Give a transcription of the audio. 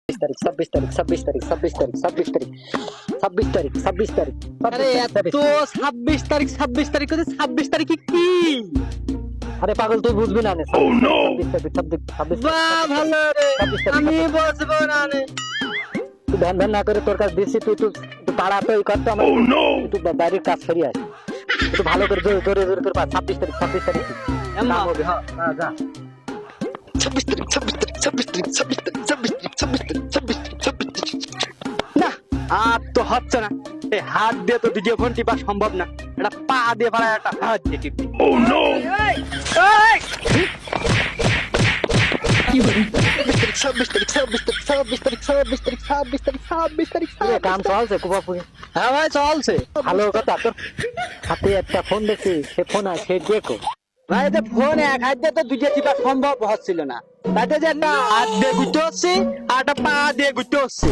26 তারিখ আরে এত 26 তারিখ 26 তারিখ করে 26 তারিখে কি? আরে পাগল তুই বুঝবি না নে 26 বাহ ভালো রে, আমি বুঝবো না রে। তুই ধ্যান ধ্যান না করে তোর কাছে দিচ্ছি তুই পাড়াতে ওই করতে আমার তুই বাড়ির কাজ সরিয়ে আস একটু ভালো করে জোরে জোরে জোরে করে 26 তারিখ এম্মা। কাম হবে হ্যাঁ যা 26 তারিখ না আর তো হচ্ছে না, এই হাত দিয়ে তো ভিডিও ফোন টিপা সম্ভব না, এটা পা দিয়ে পারা একটা হাত দিয়ে টিপি। Oh no! এই, 26 কাম চলছে কুপাপুরি হ্যাঁ ভাই চলছে ভালো কথা তোর হাতে একটা ফোন দেখছি সে ফোন আছে দেখো ভাই, যে ফোন এক হাত দিয়ে তো দুইটা টিপা সম্ভব হচ্ছিল না, তাতে যে একটা হাত দিয়ে ঘুরতে হচ্ছে আর একটা পা দিয়ে ঘুরতে হচ্ছে।